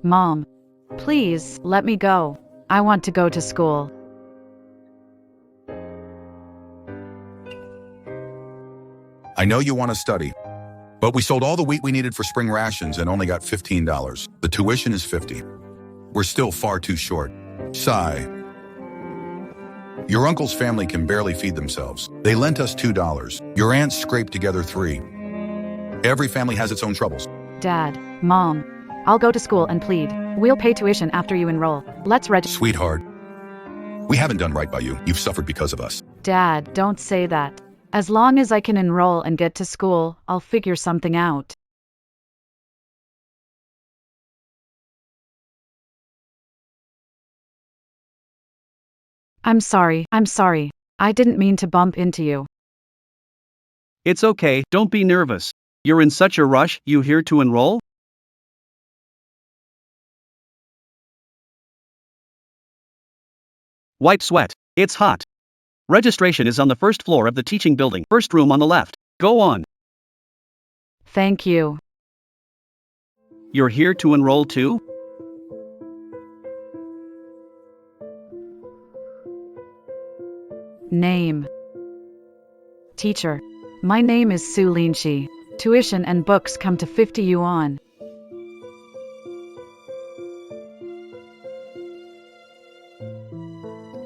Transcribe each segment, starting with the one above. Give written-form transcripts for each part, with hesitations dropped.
Mom, please, let me go. I want to go to school. I know you want to study, but we sold all the wheat we needed for spring rations and only got $15. The tuition is $50. We're still far too short. Sigh. Your uncle's family can barely feed themselves. They lent us $2. Your aunt scraped together $3. Every family has its own troubles. Dad, Mom, I'll go to school and plead. We'll pay tuition after you enroll. Let's register. Sweetheart, we haven't done right by you. You've suffered because of us. Dad, don't say that. As long as I can enroll and get to school, I'll figure something out. I'm sorry. I didn't mean to bump into you. It's okay, don't be nervous. You're in such a rush, you here to enroll? Wipe sweat. It's hot. Registration is on the first floor of the teaching building, first room on the left. Go on. Thank you. You're here to enroll too? Name. Teacher. My name is Su Linshi. Tuition and books come to 50 yuan.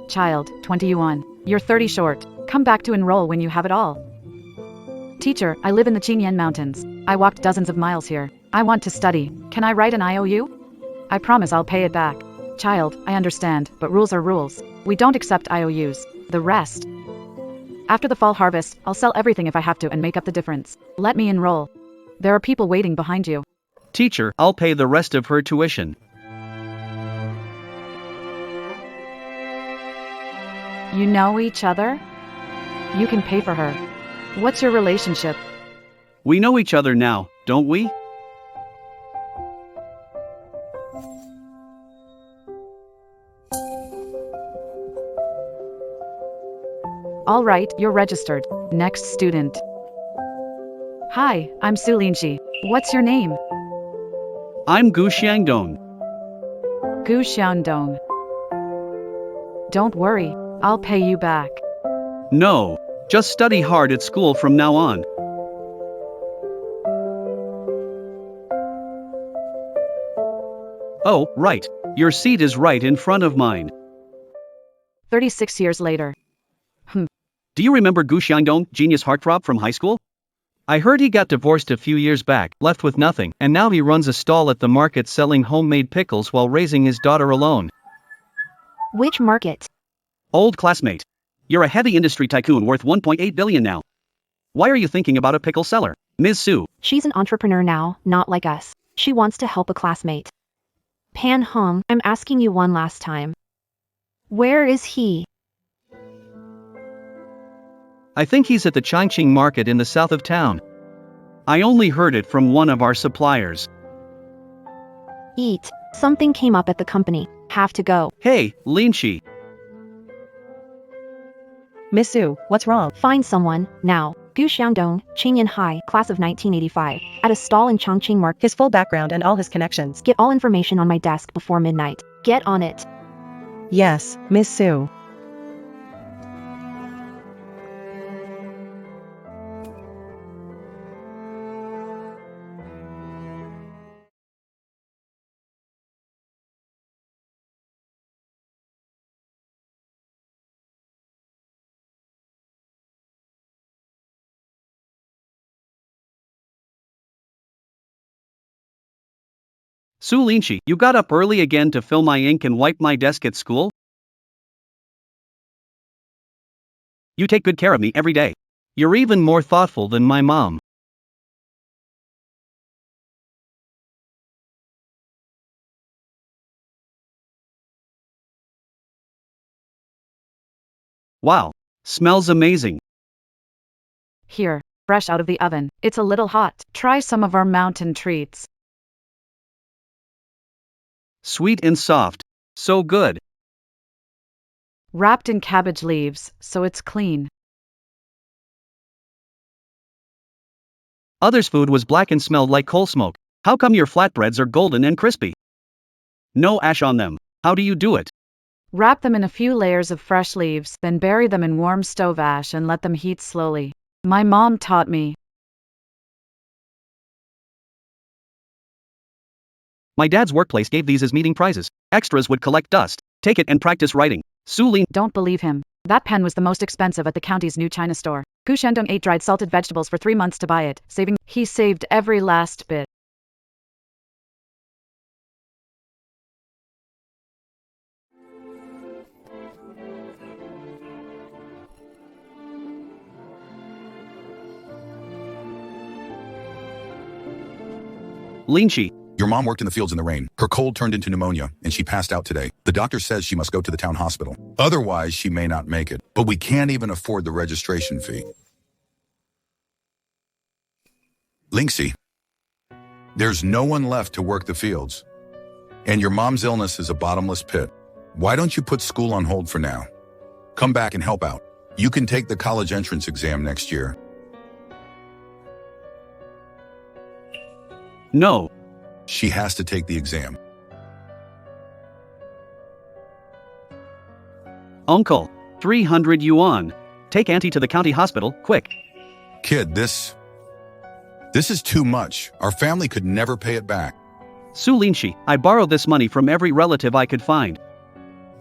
Child, 20 yuan. You're 30 short. Come back to enroll when you have it all. Teacher, I live in the Qingyan Mountains. I walked dozens of miles here. I want to study. Can I write an IOU? I promise I'll pay it back. Child, I understand, but rules are rules. We don't accept IOUs. The rest. After the fall harvest, I'll sell everything if I have to and make up the difference. Let me enroll. There are people waiting behind you. Teacher, I'll pay the rest of her tuition. You know each other? You can pay for her. What's your relationship? We know each other now, don't we? All right, you're registered. Next student. Hi, I'm Su Linshi. What's your name? I'm Gu Xiangdong. Gu Xiaodong. Don't worry, I'll pay you back. No, just study hard at school from now on. Oh, right. Your seat is right in front of mine. 36 years later. Do you remember Gu Xiangdong, genius heartthrob from high school? I heard he got divorced a few years back, left with nothing, and now he runs a stall at the market selling homemade pickles while raising his daughter alone. Which market? Old classmate. You're a heavy industry tycoon worth 1.8 billion now. Why are you thinking about a pickle seller, Ms. Su? She's an entrepreneur now, not like us. She wants to help a classmate. Pan Hong, I'm asking you one last time. Where is he? I think he's at the Changqing market in the south of town. I only heard it from one of our suppliers. Eat. Something came up at the company. Have to go. Hey, Linshi. Miss Su, what's wrong? Find someone, now. Gu Xiangdong, Qingyan High, class of 1985. At a stall in Changqing Market. His full background and all his connections. Get all information on my desk before midnight. Get on it. Yes, Miss Su. Su Linshi, you got up early again to fill my ink and wipe my desk at school? You take good care of me every day. You're even more thoughtful than my mom. Wow, smells amazing. Here, fresh out of the oven. It's a little hot. Try some of our mountain treats. Sweet and soft. So good. Wrapped in cabbage leaves, so it's clean. Others' food was black and smelled like coal smoke. How come your flatbreads are golden and crispy? No ash on them. How do you do it? Wrap them in a few layers of fresh leaves, then bury them in warm stove ash and let them heat slowly. My mom taught me. My dad's workplace gave these as meeting prizes. Extras would collect dust, take it and practice writing. Su Lin. Don't believe him. That pen was the most expensive at the county's new China store. Gu Shandong ate dried salted vegetables for 3 months to buy it, he saved every last bit. Linshi. Your mom worked in the fields in the rain. Her cold turned into pneumonia, and she passed out today. The doctor says she must go to the town hospital. Otherwise, she may not make it. But we can't even afford the registration fee. Linksy, there's no one left to work the fields. And your mom's illness is a bottomless pit. Why don't you put school on hold for now? Come back and help out. You can take the college entrance exam next year. No. She has to take the exam. Uncle. 300 yuan. Take auntie to the county hospital, quick. Kid, this is too much. Our family could never pay it back. Su Linshi, I borrowed this money from every relative I could find.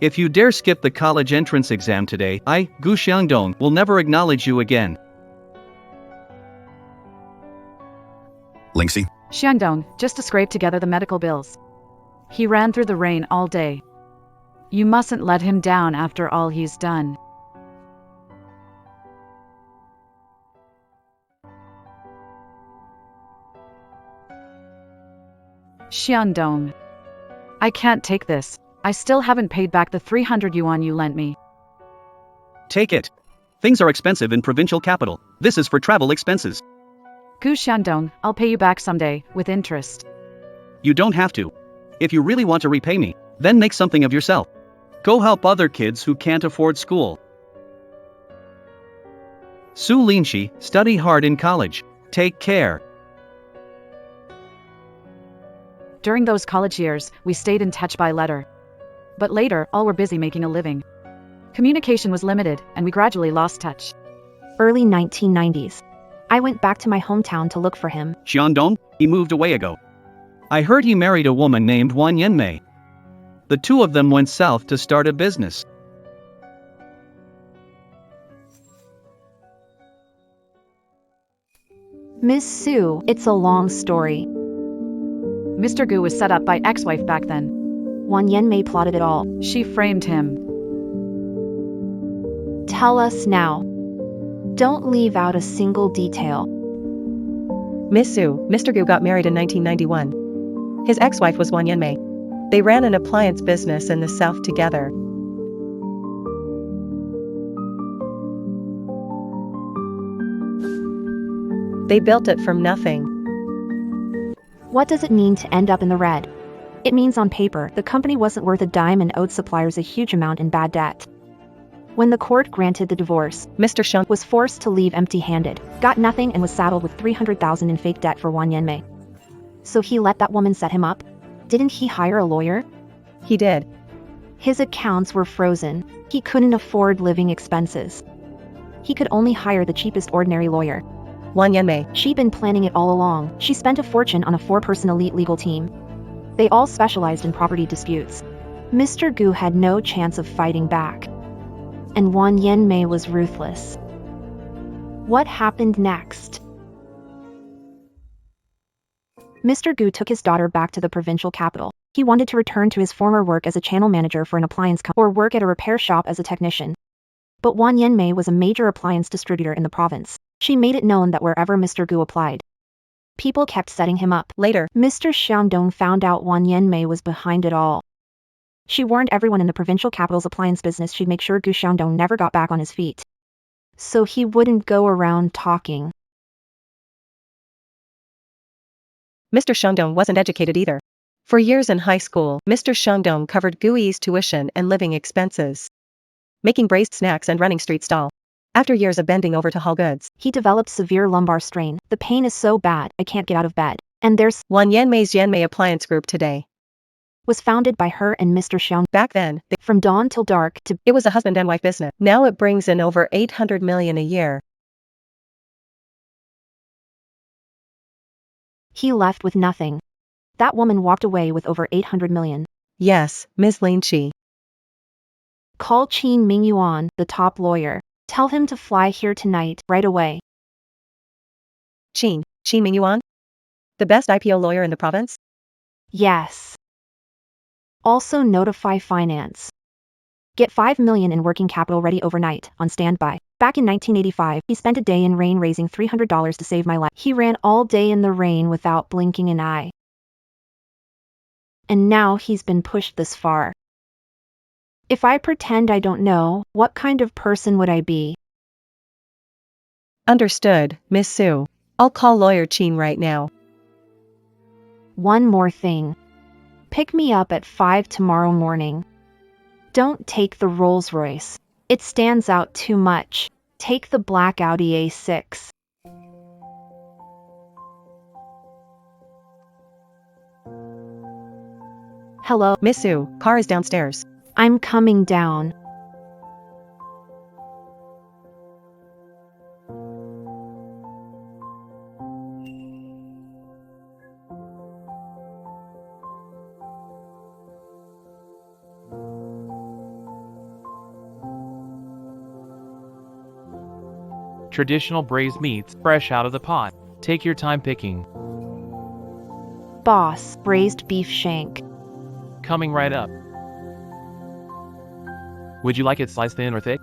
If you dare skip the college entrance exam today, I, Gu Xiangdong, will never acknowledge you again. Linksy, Shandong, just to scrape together the medical bills. He ran through the rain all day. You mustn't let him down after all he's done. Shandong. I can't take this. I still haven't paid back the 300 yuan you lent me. Take it. Things are expensive in provincial capital. This is for travel expenses. Gu Shandong, I'll pay you back someday, with interest. You don't have to. If you really want to repay me, then make something of yourself. Go help other kids who can't afford school. Su Linshi, study hard in college. Take care. During those college years, we stayed in touch by letter. But later, all were busy making a living. Communication was limited, and we gradually lost touch. Early 1990s. I went back to my hometown to look for him. Xiandong, he moved away ago. I heard he married a woman named Wan Yanmei. The two of them went south to start a business. Miss Sue, it's a long story. Mr. Gu was set up by ex-wife back then. Wan Yanmei plotted it all. She framed him. Tell us now. Don't leave out a single detail. Miss Sue, Mr. Gu got married in 1991. His ex-wife was Wan Yanmei. They ran an appliance business in the south together. They built it from nothing. What does it mean to end up in the red? It means on paper, the company wasn't worth a dime and owed suppliers a huge amount in bad debt. When the court granted the divorce, Mr. Sheng was forced to leave empty-handed, got nothing and was saddled with 300,000 in fake debt for Wan Yanmei. So he let that woman set him up? Didn't he hire a lawyer? He did. His accounts were frozen. He couldn't afford living expenses. He could only hire the cheapest ordinary lawyer. Wan Yanmei. She'd been planning it all along. She spent a fortune on a 4-person elite legal team. They all specialized in property disputes. Mr. Gu had no chance of fighting back. And Wan Yanmei was ruthless. What happened next? Mr. Gu took his daughter back to the provincial capital. He wanted to return to his former work as a channel manager for an appliance company or work at a repair shop as a technician. But Wan Yanmei was a major appliance distributor in the province. She made it known that wherever Mr. Gu applied, people kept setting him up. Later, Mr. Xiangdong found out Wan Yanmei was behind it all. She warned everyone in the provincial capital's appliance business she'd make sure Gu Xiangdong never got back on his feet. So he wouldn't go around talking. Mr. Shandong wasn't educated either. For years in high school, Mr. Shandong covered Gui's tuition and living expenses, making braised snacks and running street stall. After years of bending over to haul goods, He developed severe lumbar strain. The pain is so bad, I can't get out of bed. And there's Wan Yanmei's Yanmei Appliance Group today. was founded by her and Mr. Xiang. Back then, From dawn till dark to it was a husband and wife business. Now it brings in over 800 million a year. he left with nothing. That woman walked away with over 800 million. Yes, Ms. Lin Chi. Call Qin Mingyuan, the top lawyer. Tell him to fly here tonight, right away. Qin Mingyuan? The best IPO lawyer in the province? Yes. Also notify finance. Get 5 million in working capital ready overnight, on standby. Back in 1985, he spent a day in rain raising $300 to save my life. He ran all day in the rain without blinking an eye. And now he's been pushed this far. If I pretend I don't know, what kind of person would I be? Understood, Miss Su. I'll call lawyer Qin right now. One more thing. Pick me up at 5 tomorrow morning. Don't take the Rolls-Royce. It stands out too much. Take the black Audi A6. Hello, Miss Su, car is downstairs. I'm coming down. Traditional braised meats, fresh out of the pot. Take your time picking. Boss, braised beef shank. Coming right up. Would you like it sliced thin or thick?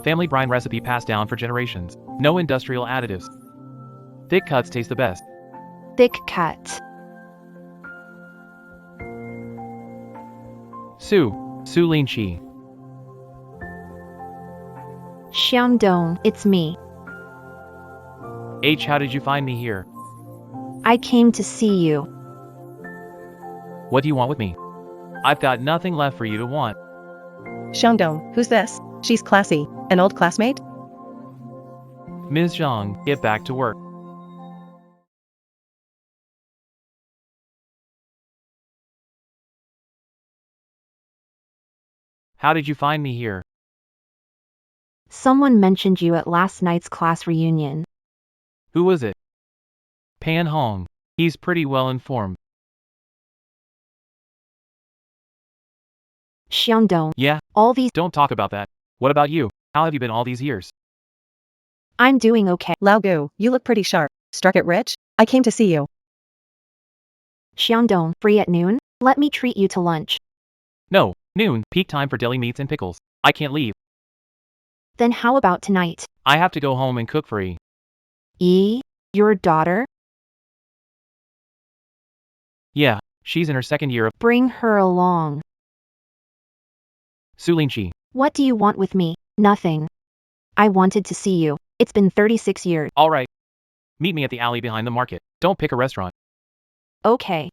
Family brine recipe passed down for generations. No industrial additives. Thick cuts taste the best. Thick cut. Su Lin Chi. Xiangdong, it's me. H, how did you find me here? I came to see you. What do you want with me? I've got nothing left for you to want. Xiangdong, who's this? She's classy. An old classmate? Ms. Zhang, get back to work. How did you find me here? Someone mentioned you at last night's class reunion. Who was it? Pan Hong. He's pretty well informed. Xiangdong. Yeah? All these. Don't talk about that. What about you? How have you been all these years? I'm doing okay. Lao Gu, you look pretty sharp. Struck it rich? I came to see you. Xiangdong, free at noon? Let me treat you to lunch. No, noon, peak time for deli meats and pickles. I can't leave. Then how about tonight? I have to go home and cook for E. Your daughter? Yeah, she's in her second year of Bring her along. Su Lin Chi. What do you want with me? Nothing. I wanted to see you. It's been 36 years. All right. Meet me at the alley behind the market. Don't pick a restaurant. Okay.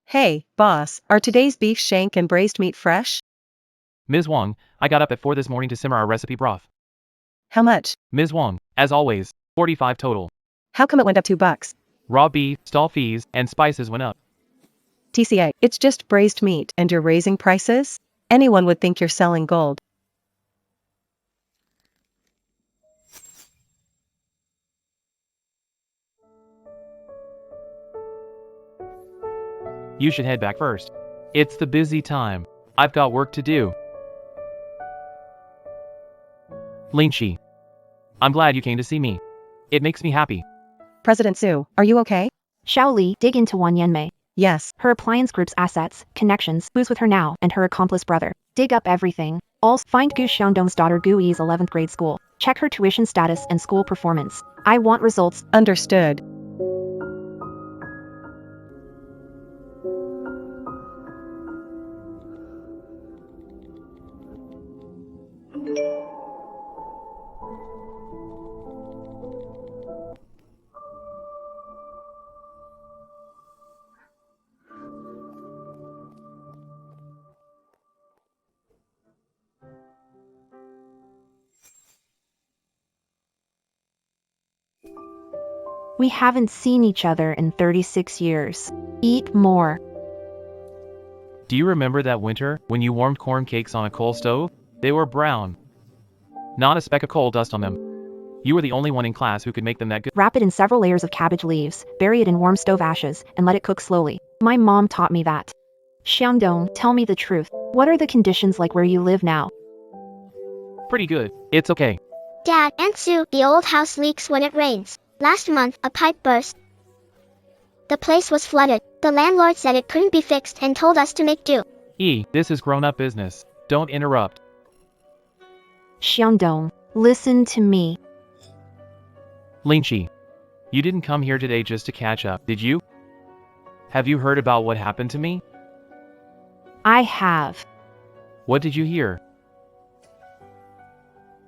Hey, boss, are today's beef shank and braised meat fresh? Ms. Wang, I got up at 4 this morning to simmer our recipe broth. How much? Ms. Wang, as always, 45 total. How come it went up $2? Raw beef, stall fees, and spices went up. TCA, it's just braised meat and you're raising prices? Anyone would think you're selling gold. You should head back first. It's the busy time. I've got work to do. Lin Chi. I'm glad you came to see me. It makes me happy. President Su, are you okay? Xiao Li, dig into Wan Yanmei. Yes. Her appliance group's assets, connections, who's with her now, and her accomplice brother. Dig up everything. Also, find Gu Xiangdong's daughter Gu Yi's 11th grade school. Check her tuition status and school performance. I want results. Understood. We haven't seen each other in 36 years. Eat more. Do you remember that winter when you warmed corn cakes on a coal stove? They were brown. Not a speck of coal dust on them. You were the only one in class who could make them that good. Wrap it in several layers of cabbage leaves, bury it in warm stove ashes, and let it cook slowly. My mom taught me that. Xiangdong, tell me the truth. What are the conditions like where you live now? Pretty good. It's okay. Dad and Sue, the old house leaks when it rains. Last month, a pipe burst. The place was flooded. The landlord said it couldn't be fixed and told us to make do. This is grown-up business. Don't interrupt. Xiangdong, listen to me. Lingqi, you didn't come here today just to catch up, did you? Have you heard about what happened to me? I have. What did you hear?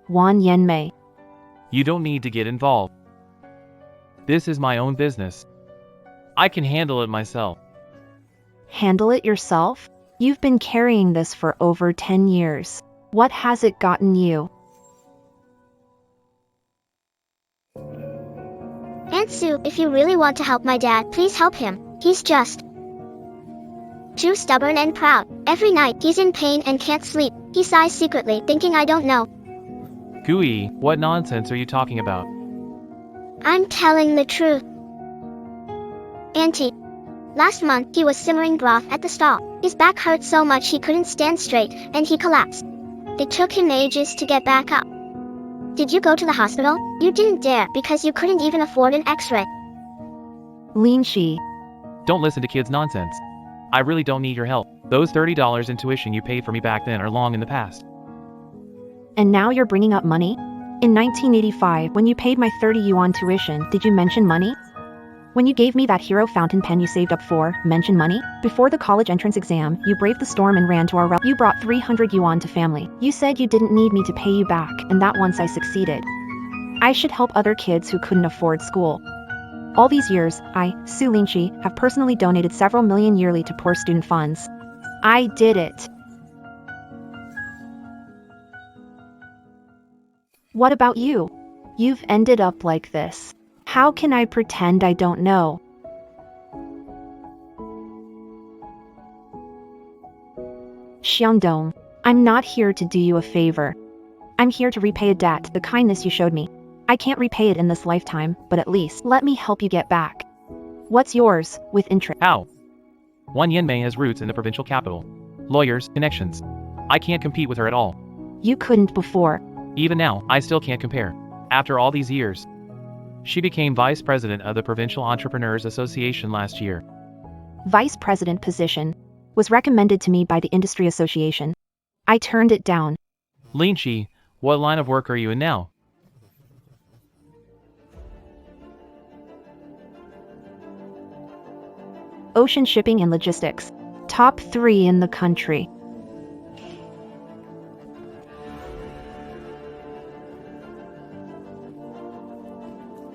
Wan Yanmei. You don't need to get involved. This is my own business. I can handle it myself. Handle it yourself? You've been carrying this for over 10 years. What has it gotten you? Aunt Sue, if you really want to help my dad, please help him. He's just too stubborn and proud. Every night, he's in pain and can't sleep. He sighs secretly, thinking I don't know. Gui, what nonsense are you talking about? I'm telling the truth. Auntie, last month he was simmering broth at the stall. His back hurt so much he couldn't stand straight, and he collapsed. It took him ages to get back up. Did you go to the hospital? You didn't dare because you couldn't even afford an x-ray. Lingqi. Don't listen to kids' nonsense. I really don't need your help. Those $30 in tuition you paid for me back then are long in the past. And now you're bringing up money? In 1985, when you paid my 30 yuan tuition, did you mention money? When you gave me that hero fountain pen you saved up for, mention money? Before the college entrance exam, you braved the storm and ran to our You brought 300 yuan to family. You said you didn't need me to pay you back, and that once I succeeded. I should help other kids who couldn't afford school. All these years, I, Su Lingqi, have personally donated several million yearly to poor student funds. I did it. What about you? You've ended up like this. How can I pretend I don't know? Xiangdong, I'm not here to do you a favor. I'm here to repay a debt, the kindness you showed me. I can't repay it in this lifetime, but at least let me help you get back. What's yours, with interest? How? Wan Yanmei has roots in the provincial capital. Lawyers, connections. I can't compete with her at all. You couldn't before. Even now, I still can't compare. After all these years. She became vice president of the Provincial Entrepreneurs Association last year. Vice president position was recommended to me by the industry association. I turned it down. Lingqi, what line of work are you in now? Ocean shipping and logistics. Top 3 in the country.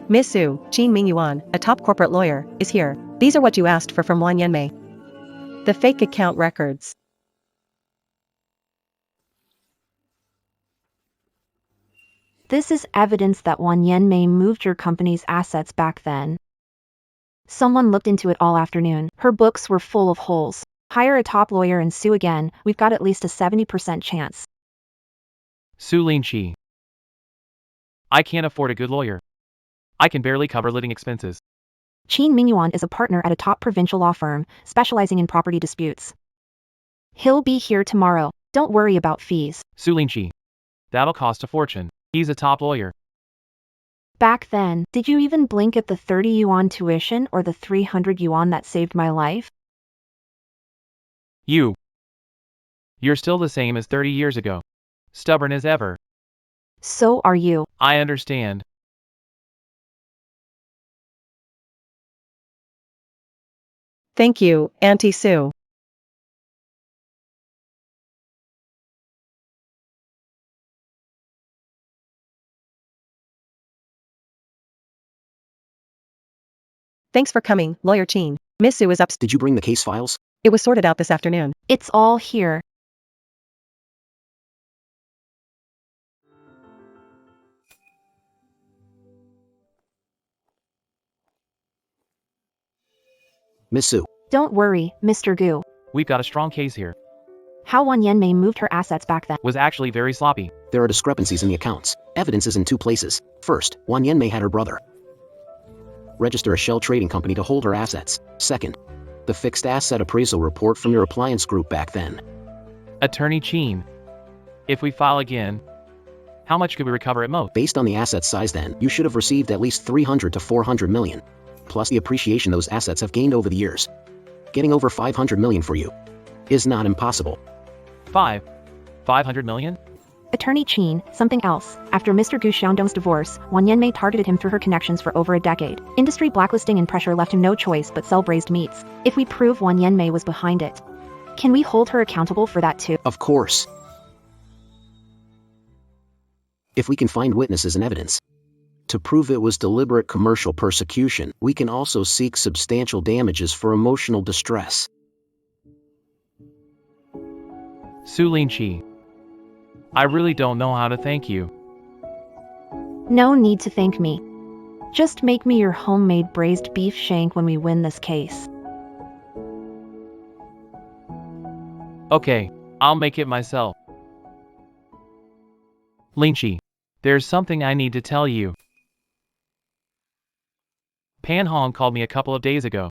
Miss Su, Qin Mingyuan, a top corporate lawyer, is here. These are what you asked for from Wan Yanmei. The fake account records. This is evidence that Wan Yanmei moved your company's assets back then. Someone looked into it all afternoon. Her books were full of holes. Hire a top lawyer and sue again, we've got at least a 70% chance. Su Lingqi. I can't afford a good lawyer. I can barely cover living expenses. Qin Mingyuan is a partner at a top provincial law firm, specializing in property disputes. He'll be here tomorrow. Don't worry about fees. Su Lingqi. That'll cost a fortune. He's a top lawyer. Back then, did you even blink at the 30 yuan tuition or the 300 yuan that saved my life? You're still the same as 30 years ago. Stubborn as ever. So are you. I understand. Thank you, Auntie Sue. Thanks for coming, Lawyer Qin. Miss Sue is upstairs. Did you bring the case files? It was sorted out this afternoon. It's all here. Miss Sue. Don't worry, Mr. Gu. We've got a strong case here. How Won Yenmei moved her assets back then. Was actually very sloppy. There are discrepancies in the accounts. Evidence is in two places. First, Won Yenmei had her brother register a shell trading company to hold her assets. Second, the fixed asset appraisal report from your appliance group back then. Attorney Cheen. If we file again, how much could we recover at most? Based on the asset size then, you should have received at least 300 to 400 million. Plus the appreciation those assets have gained over the years. Getting over 500 million for you is not impossible. 500 million? Attorney Cheen, something else. After Mr. Gu Xiaodong's divorce, Won Yenmei targeted him through her connections for over a decade. Industry blacklisting and pressure left him no choice but sell braised meats. If we prove Won Yenmei was behind it, can we hold her accountable for that too? Of course. If we can find witnesses and evidence to prove it was deliberate commercial persecution, we can also seek substantial damages for emotional distress. Su Linqi. I really don't know how to thank you. No need to thank me. Just make me your homemade braised beef shank when we win this case. Okay, I'll make it myself. Linqi, there's something I need to tell you. Pan Hong called me a couple of days ago.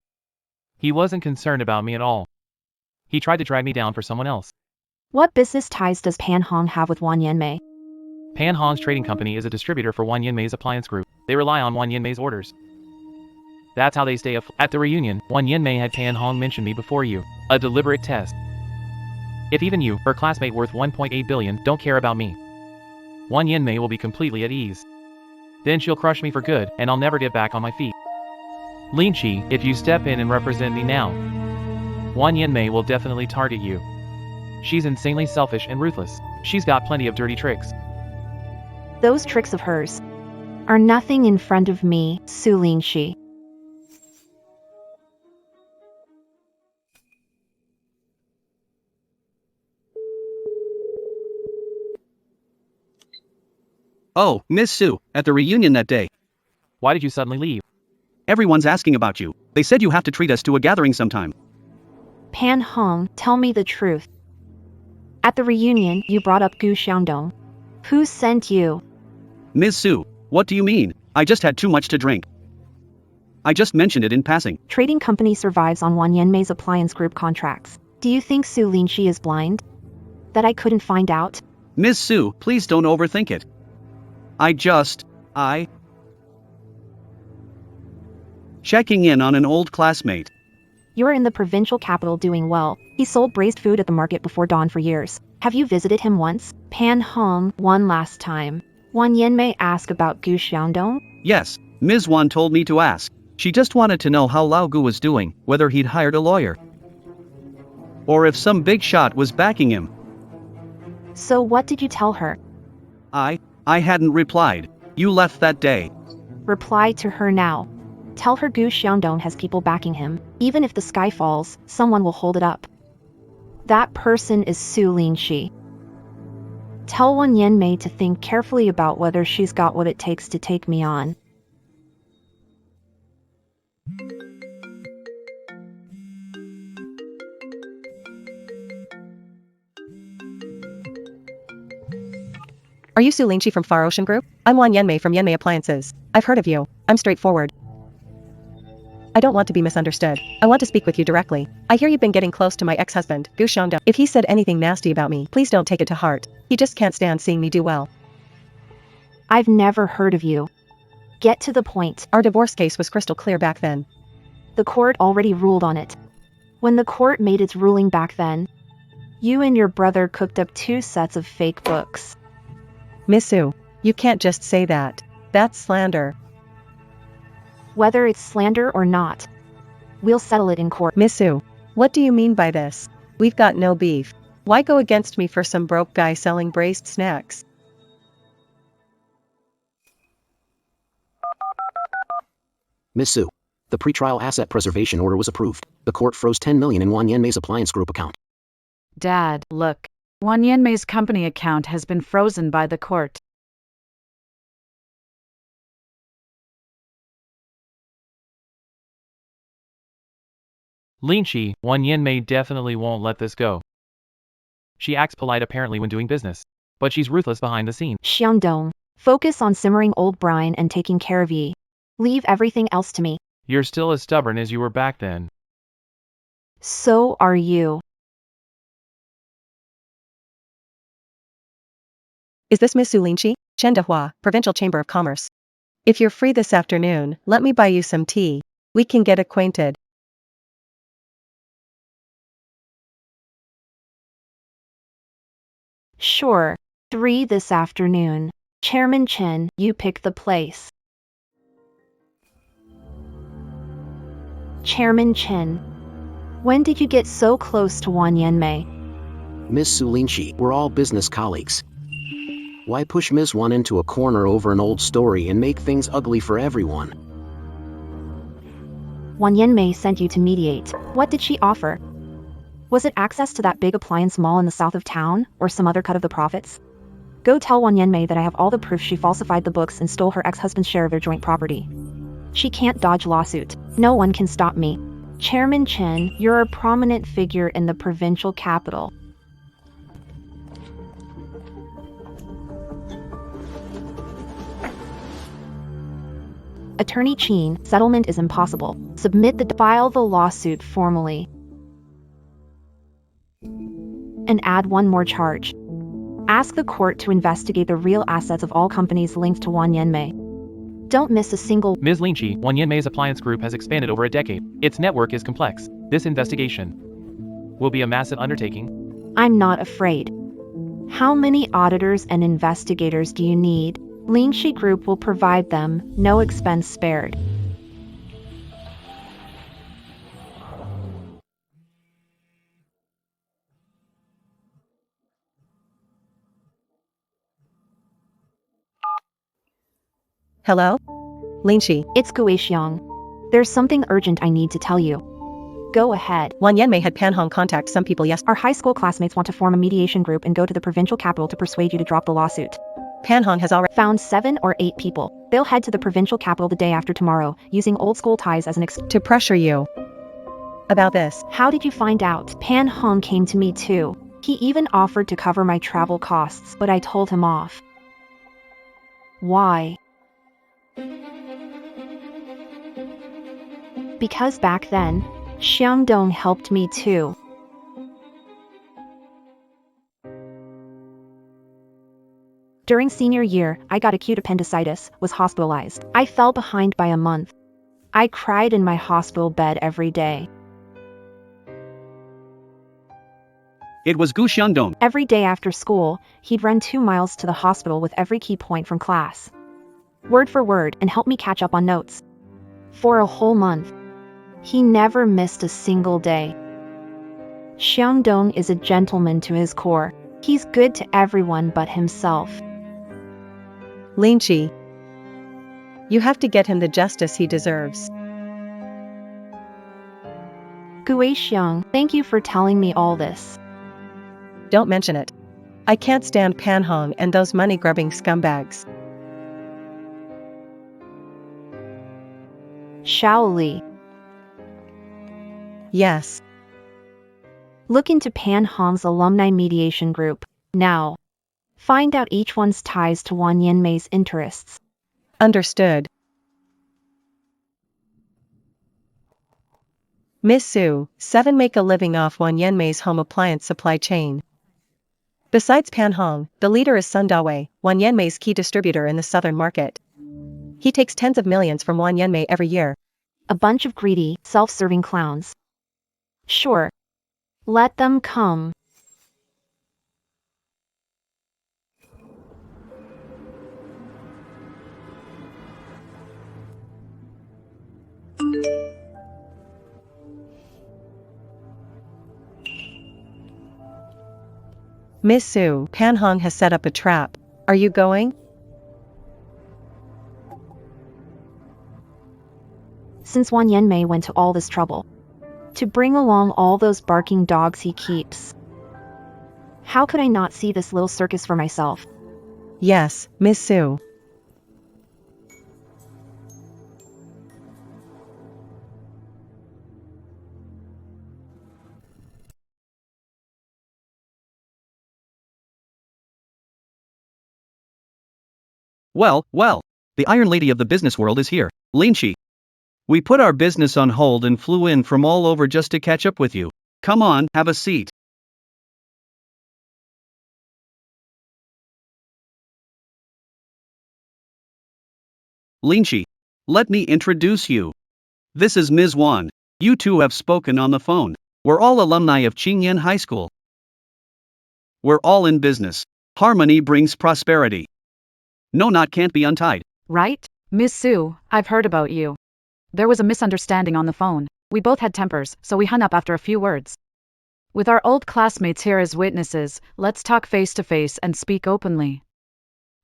He wasn't concerned about me at all. He tried to drag me down for someone else. What business ties does Pan Hong have with Won Yenmei? Pan Hong's trading company is a distributor for Won Yenmei's appliance group. They rely on Won Yenmei's orders. That's how they stay afloat. At the reunion, Won Yenmei had Pan Hong mention me before you. A deliberate test. If even you, her classmate worth 1.8 billion, don't care about me, Won Yenmei will be completely at ease. Then she'll crush me for good, and I'll never get back on my feet. Linqi, if you step in and represent me now, Won Yenmei will definitely target you. She's insanely selfish and ruthless. She's got plenty of dirty tricks. Those tricks of hers are nothing in front of me, Su Linqi. Oh, Miss Su, at the reunion that day. Why did you suddenly leave? Everyone's asking about you. They said you have to treat us to a gathering sometime. Pan Hong, tell me the truth. At the reunion, you brought up Gu Xiaodong. Who sent you? Miss Su, what do you mean? I just had too much to drink. I just mentioned it in passing. Trading company survives on Won Yenmei's appliance group contracts. Do you think Su Linqi is blind? That I couldn't find out? Miss Su, please don't overthink it. Checking in on an old classmate. You're in the provincial capital doing well. He sold braised food at the market before dawn for years. Have you visited him once? Pan Hong, one last time. Won Yenmei asked about Gu Xiaodong? Yes, Ms. Wan told me to ask. She just wanted to know how Lao Gu was doing, whether he'd hired a lawyer, or if some big shot was backing him. So what did you tell her? I hadn't replied. You left that day. Reply to her now. Tell her Gu Xiaodong has people backing him. Even if the sky falls, someone will hold it up. That person is Su Linqi. Tell Won Yenmei to think carefully about whether she's got what it takes to take me on. Are you Su Linqi from Far Ocean Group? I'm Won Yenmei from Yenmei Appliances. I've heard of you. I'm straightforward. I don't want to be misunderstood. I want to speak with you directly. I hear you've been getting close to my ex-husband, Gu Xiaodong. If he said anything nasty about me, please don't take it to heart. He just can't stand seeing me do well. I've never heard of you. Get to the point. Our divorce case was crystal clear back then. The court already ruled on it. When the court made its ruling back then, you and your brother cooked up 2 sets of fake books. Miss Su, you can't just say that. That's slander. Whether it's slander or not, we'll settle it in court. Miss Su, what do you mean by this? We've got no beef. Why go against me for some broke guy selling braised snacks? Miss Su, the pretrial asset preservation order was approved. The court froze 10 million in Won Yenmei's appliance group account. Dad, look. Won Yenmei's company account has been frozen by the court. Linchi, Wan Yanmei definitely won't let this go. She acts polite apparently when doing business, but she's ruthless behind the scenes. Xiangdong, focus on simmering old brine and taking care of Yi. Leave everything else to me. You're still as stubborn as you were back then. So are you. Is this Miss Su Linchi? Chendahua, Provincial Chamber of Commerce. If you're free this afternoon, let me buy you some tea. We can get acquainted. Sure. 3 this afternoon. Chairman Chen, you pick the place. Chairman Chen. When did you get so close to Wan Yanmei? Ms. Su Linchi, we're all business colleagues. Why push Ms. Wan into a corner over an old story and make things ugly for everyone? Wan Yanmei sent you to mediate. What did she offer? Was it access to that big appliance mall in the south of town, or some other cut of the profits? Go tell Wan Yanmei that I have all the proof she falsified the books and stole her ex-husband's share of their joint property. She can't dodge lawsuit. No one can stop me. Chairman Chen, you're a prominent figure in the provincial capital. Attorney Chen, settlement is impossible. File the lawsuit formally. And add one more charge. Ask the court to investigate the real assets of all companies linked to Wan Yanmei. Don't miss a single. Ms. Linchi, Wan Yanmei's appliance group has expanded over a decade. Its network is complex. This investigation will be a massive undertaking. I'm not afraid. How many auditors and investigators do you need? Linchi Group will provide them, no expense spared. Hello? Linchi. It's Guixiang. There's something urgent I need to tell you. Go ahead. Wan Yanmei had Pan Hong contact some people yesterday. Our high school classmates want to form a mediation group and go to the provincial capital to persuade you to drop the lawsuit. Pan Hong has already Found 7 or 8 people. They'll head to the provincial capital the day after tomorrow, using old school ties as an to pressure you about this. How did you find out? Pan Hong came to me too. He even offered to cover my travel costs, but I told him off. Why? Because back then, Xiangdong helped me too. During senior year, I got acute appendicitis, was hospitalized. I fell behind by a month. I cried in my hospital bed every day. It was Gu Xiangdong. Every day after school, he'd run 2 miles to the hospital with every key point from class. Word for word, and help me catch up on notes. For a whole month. He never missed a single day. Xiangdong is a gentleman to his core. He's good to everyone but himself. Linchi. You have to get him the justice he deserves. Guixiang, thank you for telling me all this. Don't mention it. I can't stand Pan Hong and those money-grubbing scumbags. Shaoli. Yes. Look into Pan Hong's alumni mediation group, now. Find out each one's ties to Wan Yanmei's interests. Understood. Miss Su, 7 make a living off Wan Yanmei's home appliance supply chain. Besides Pan Hong, the leader is Sun Dawei, Wan Yanmei's key distributor in the southern market. He takes tens of millions from Wan Yanmei every year. A bunch of greedy, self-serving clowns. Sure. Let them come. Miss Su, Pan Hong has set up a trap. Are you going? Since Wan Yanmei went to all this trouble. To bring along all those barking dogs he keeps. How could I not see this little circus for myself? Yes, Miss Su. Well, the Iron Lady of the business world is here, Lin Shi. We put our business on hold and flew in from all over just to catch up with you. Come on, have a seat. Lin Shi, let me introduce you. This is Ms. Wan. You two have spoken on the phone. We're all alumni of Qingyan High School. We're all in business. Harmony brings prosperity. No knot can't be untied. Right? Miss Sue, I've heard about you. There was a misunderstanding on the phone. We both had tempers, so we hung up after a few words. With our old classmates here as witnesses, let's talk face to face and speak openly.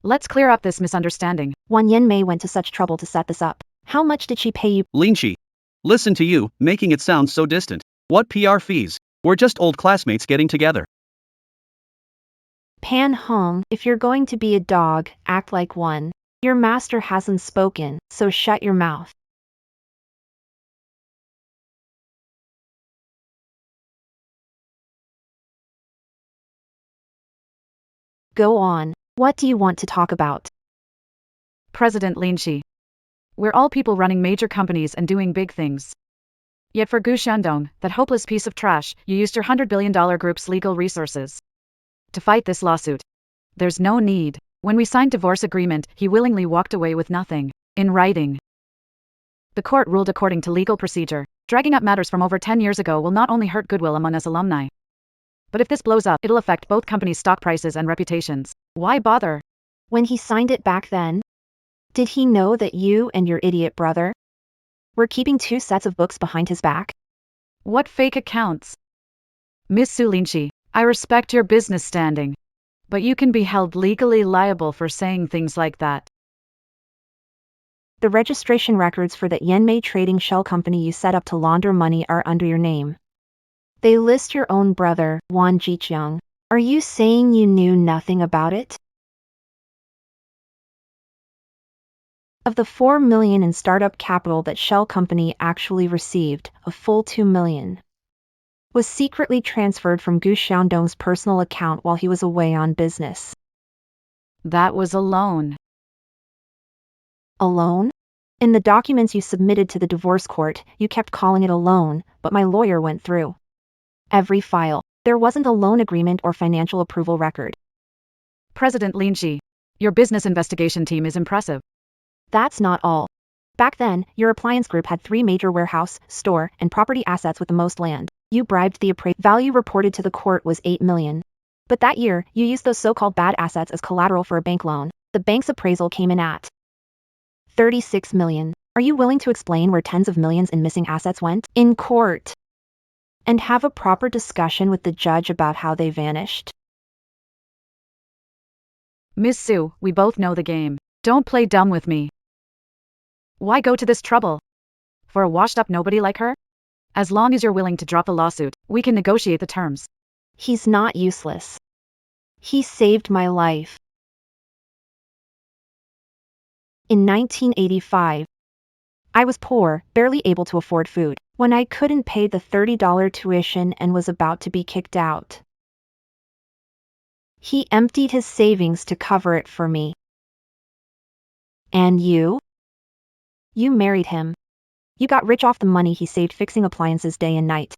Let's clear up this misunderstanding. Wan Yanmei went to such trouble to set this up. How much did she pay you? Lin Shi, listen to you, making it sound so distant. What PR fees? We're just old classmates getting together. Pan Hong, if you're going to be a dog, act like one. Your master hasn't spoken, so shut your mouth. Go on. What do you want to talk about? President Lin Shi. We're all people running major companies and doing big things. Yet for Gu Shandong, that hopeless piece of trash, you used your $100 billion group's legal resources to fight this lawsuit. There's no need. When we signed divorce agreement, he willingly walked away with nothing in writing. The court ruled according to legal procedure. Dragging up matters from over 10 years ago will not only hurt goodwill among us alumni, but if this blows up, it'll affect both companies' stock prices and reputations. Why bother? When he signed it back then, did he know that you and your idiot brother were keeping 2 sets of books behind his back? What fake accounts? Miss Su Lin Shi, I respect your business standing, but you can be held legally liable for saying things like that. The registration records for that Yanmei trading shell company you set up to launder money are under your name. They list your own brother, Wan Jiqiang. Are you saying you knew nothing about it? Of the 4 million in startup capital that shell company actually received, a full 2 million was secretly transferred from Gu Xiaodong's personal account while he was away on business. That was a loan. A loan? In the documents you submitted to the divorce court, you kept calling it a loan, but my lawyer went through every file. There wasn't a loan agreement or financial approval record. President Lin Shi, your business investigation team is impressive. That's not all. Back then, your appliance group had 3 major warehouse, store, and property assets with the most land. You bribed the appraisal value reported to the court was 8 million. But that year, you used those so-called bad assets as collateral for a bank loan. The bank's appraisal came in at 36 million. Are you willing to explain where tens of millions in missing assets went? In court. And have a proper discussion with the judge about how they vanished? Miss Sue, we both know the game. Don't play dumb with me. Why go to this trouble? For a washed-up nobody like her? As long as you're willing to drop the lawsuit, we can negotiate the terms. He's not useless. He saved my life. In 1985, I was poor, barely able to afford food, when I couldn't pay the $30 tuition and was about to be kicked out. He emptied his savings to cover it for me. And you? You married him. You got rich off the money he saved fixing appliances day and night.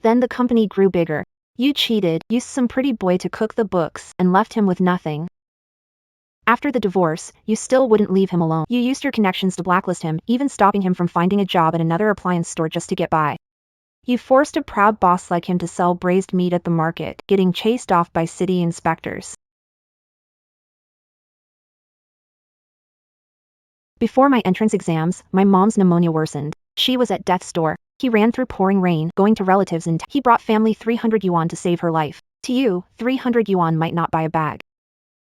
Then the company grew bigger. You cheated, used some pretty boy to cook the books, and left him with nothing. After the divorce, you still wouldn't leave him alone. You used your connections to blacklist him, even stopping him from finding a job at another appliance store just to get by. You forced a proud boss like him to sell braised meat at the market, getting chased off by city inspectors. Before my entrance exams, my mom's pneumonia worsened. She was at death's door. He ran through pouring rain, going to relatives in town. He brought family 300 yuan to save her life. To you, 300 yuan might not buy a bag.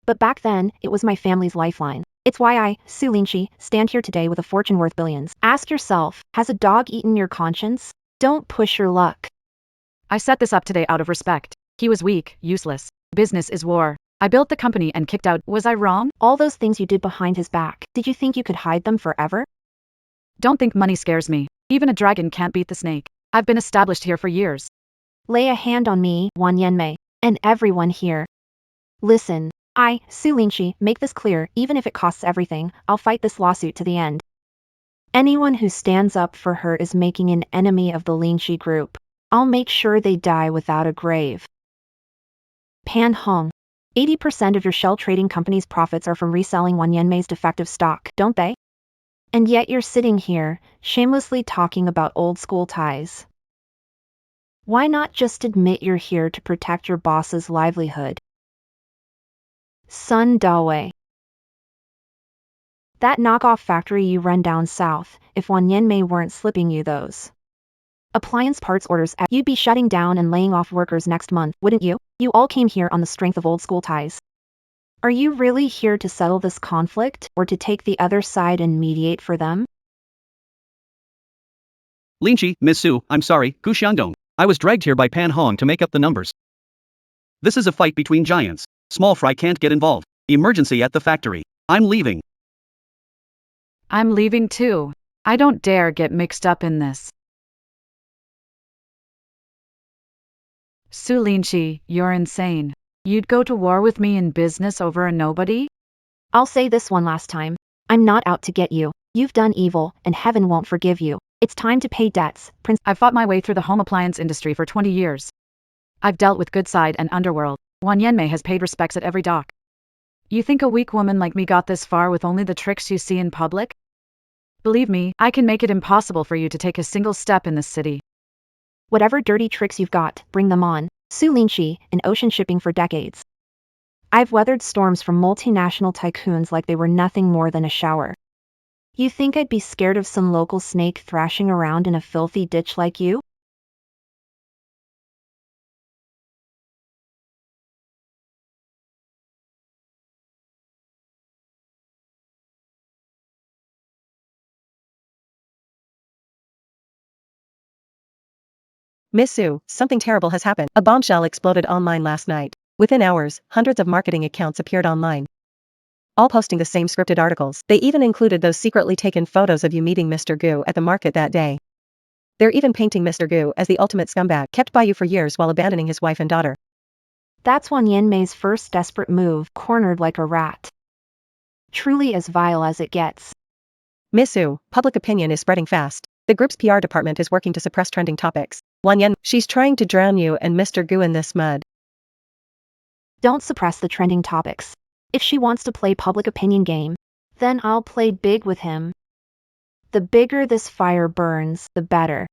But back then, it was my family's lifeline. It's why I, Su Lingqi, stand here today with a fortune worth billions. Ask yourself, has a dog eaten your conscience? Don't push your luck. I set this up today out of respect. He was weak, useless. Business is war. I built the company and kicked out. Was I wrong? All those things you did behind his back, did you think you could hide them forever? Don't think money scares me. Even a dragon can't beat the snake. I've been established here for years. Lay a hand on me, Wan Yanmei, and everyone here. Listen, Hi, Su Lingxi, make this clear, even if it costs everything, I'll fight this lawsuit to the end. Anyone who stands up for her is making an enemy of the Lingxi group. I'll make sure they die without a grave. Pan Hong. 80% of your shell trading company's profits are from reselling Wan Yanmei's defective stock, don't they? And yet you're sitting here, shamelessly talking about old school ties. Why not just admit you're here to protect your boss's livelihood? Sun Dawei. That knockoff factory you run down south, if Wan Yanmei weren't slipping you those appliance parts orders, you'd be shutting down and laying off workers next month, wouldn't you? You all came here on the strength of old school ties. Are you really here to settle this conflict, or to take the other side and mediate for them? Lingxi, Miss Su, I'm sorry, Gu Xiangdong. I was dragged here by Pan Hong to make up the numbers. This is a fight between giants. Small fry can't get involved. Emergency at the factory. I'm leaving. I'm leaving too. I don't dare get mixed up in this. Su Lingxi, you're insane. You'd go to war with me in business over a nobody? I'll say this one last time. I'm not out to get you. You've done evil, and heaven won't forgive you. It's time to pay debts, Prince. I've fought my way through the home appliance industry for 20 years. I've dealt with good side and underworld. Wan Yanmei has paid respects at every dock. You think a weak woman like me got this far with only the tricks you see in public? Believe me, I can make it impossible for you to take a single step in this city. Whatever dirty tricks you've got, bring them on. Su Lingxi, in ocean shipping for decades. I've weathered storms from multinational tycoons like they were nothing more than a shower. You think I'd be scared of some local snake thrashing around in a filthy ditch like you? Miss Su, something terrible has happened. A bombshell exploded online last night. Within hours, hundreds of marketing accounts appeared online, all posting the same scripted articles. They even included those secretly taken photos of you meeting Mr. Gu at the market that day. They're even painting Mr. Gu as the ultimate scumbag, kept by you for years while abandoning his wife and daughter. That's Wan Yanmei's first desperate move, cornered like a rat. Truly as vile as it gets. Miss Su, public opinion is spreading fast. The group's PR department is working to suppress trending topics. Wan Yan, she's trying to drown you and Mr. Gu in this mud. Don't suppress the trending topics. If she wants to play public opinion game, then I'll play big with him. The bigger this fire burns, the better.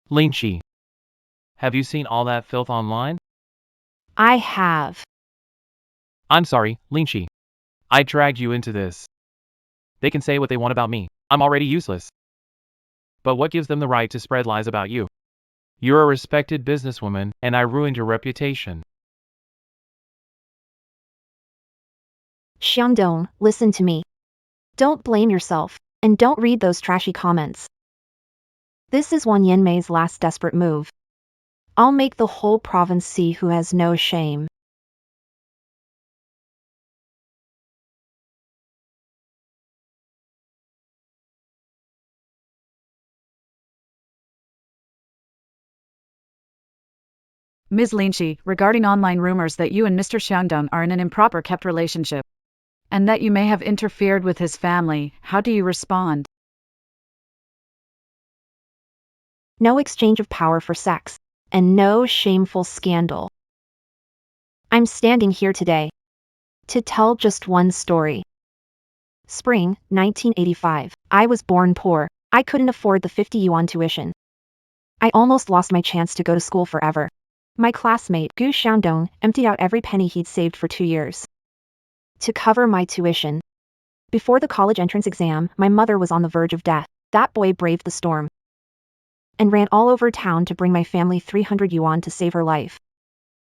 Lingxi. Have you seen all that filth online? I have. I'm sorry, Lingxi. I dragged you into this. They can say what they want about me. I'm already useless. But what gives them the right to spread lies about you? You're a respected businesswoman, and I ruined your reputation. Xiangdong, listen to me. Don't blame yourself, and don't read those trashy comments. This is Wan Yanmei's last desperate move. I'll make the whole province see who has no shame. Ms. Lingxi, regarding online rumors that you and Mr. Xiangdong are in an improper kept relationship, and that you may have interfered with his family, how do you respond? No exchange of power for sex, and no shameful scandal. I'm standing here today to tell just one story. Spring, 1985. I was born poor. I couldn't afford the 50 yuan tuition. I almost lost my chance to go to school forever. My classmate, Gu Xiangdong, emptied out every penny he'd saved for 2 years to cover my tuition. Before the college entrance exam, my mother was on the verge of death. That boy braved the storm and ran all over town to bring my family 300 yuan to save her life.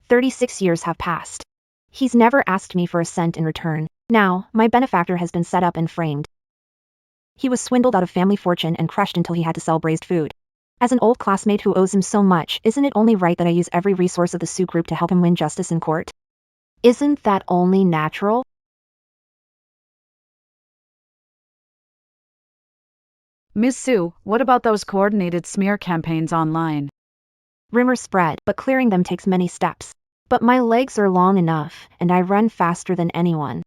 36 years have passed. He's never asked me for a cent in return. Now, my benefactor has been set up and framed. He was swindled out of family fortune and crushed until he had to sell braised food. As an old classmate who owes him so much, isn't it only right that I use every resource of the Su group to help him win justice in court? Isn't that only natural? Ms. Su, what about those coordinated smear campaigns online? Rumors spread, but clearing them takes many steps. But my legs are long enough, and I run faster than anyone.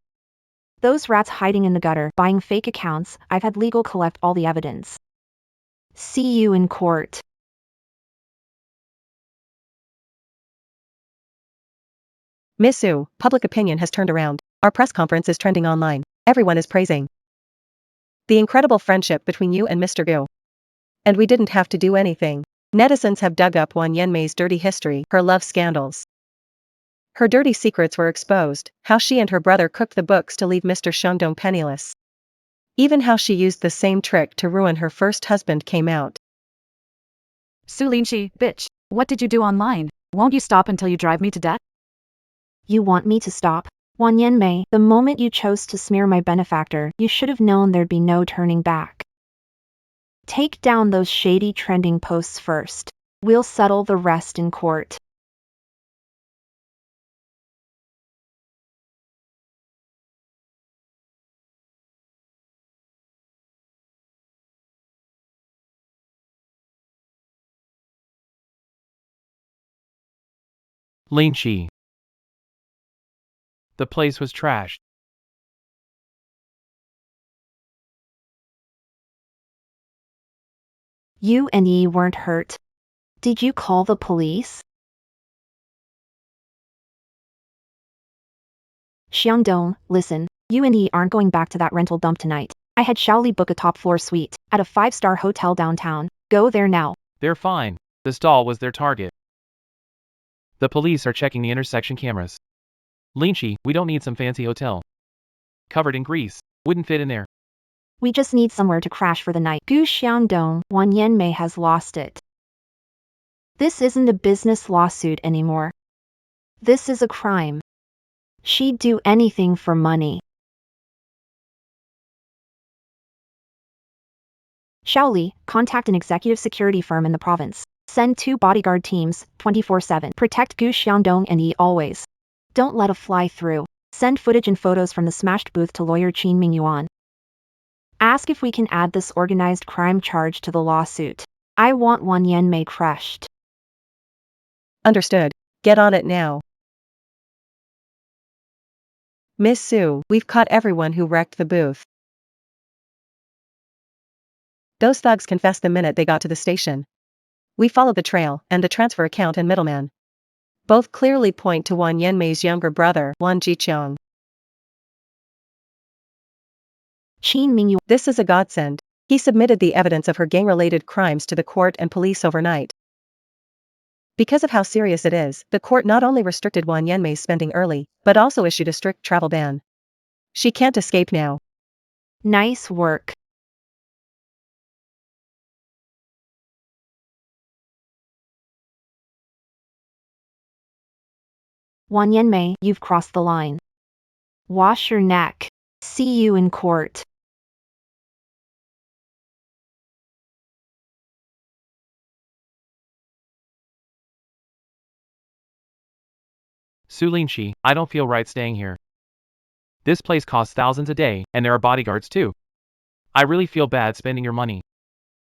Those rats hiding in the gutter, buying fake accounts, I've had legal collect all the evidence. See you in court. Miss Sue, public opinion has turned around. Our press conference is trending online. Everyone is praising the incredible friendship between you and Mr. Gu. And we didn't have to do anything. Netizens have dug up Wang Yanmei's dirty history, her love scandals. Her dirty secrets were exposed, how she and her brother cooked the books to leave Mr. Xiongdong penniless. Even how she used the same trick to ruin her first husband came out. Su Linshi, bitch, what did you do online? Won't you stop until you drive me to death? You want me to stop? Wang Yanmei, the moment you chose to smear my benefactor, you should have known there'd be no turning back. Take down those shady trending posts first. We'll settle the rest in court. Lin Shi. The place was trashed. You and Yi weren't hurt. Did you call the police? Xiangdong, listen, you and Yi aren't going back to that rental dump tonight. I had Shaoli book a top-floor suite at a 5-star hotel downtown. Go there now. They're fine. The stall was their target. The police are checking the intersection cameras. Lin Shi, we don't need some fancy hotel. Covered in grease. Wouldn't fit in there. We just need somewhere to crash for the night. Gu Xiangdong, Wang Yanmei has lost it. This isn't a business lawsuit anymore. This is a crime. She'd do anything for money. Shaoli, contact an executive security firm in the province. Send 2 bodyguard teams, 24/7. Protect Gu Xiangdong and Yi always. Don't let a fly through. Send footage and photos from the smashed booth to lawyer Qin Mingyuan. Ask if we can add this organized crime charge to the lawsuit. I want Wang Yanmei crushed. Understood. Get on it now. Miss Sue, we've caught everyone who wrecked the booth. Those thugs confessed the minute they got to the station. We followed the trail, and the transfer account and middleman both clearly point to Wang Yanmei's younger brother, Wang Jiqiang. Qin Mingyuan. This is a godsend. He submitted the evidence of her gang-related crimes to the court and police overnight. Because of how serious it is, the court not only restricted Wang Yanmei's spending early, but also issued a strict travel ban. She can't escape now. Nice work. Wang Yanmei, you've crossed the line. Wash your neck. See you in court. Su Lin Shi, I don't feel right staying here. This place costs thousands a day, and there are bodyguards too. I really feel bad spending your money.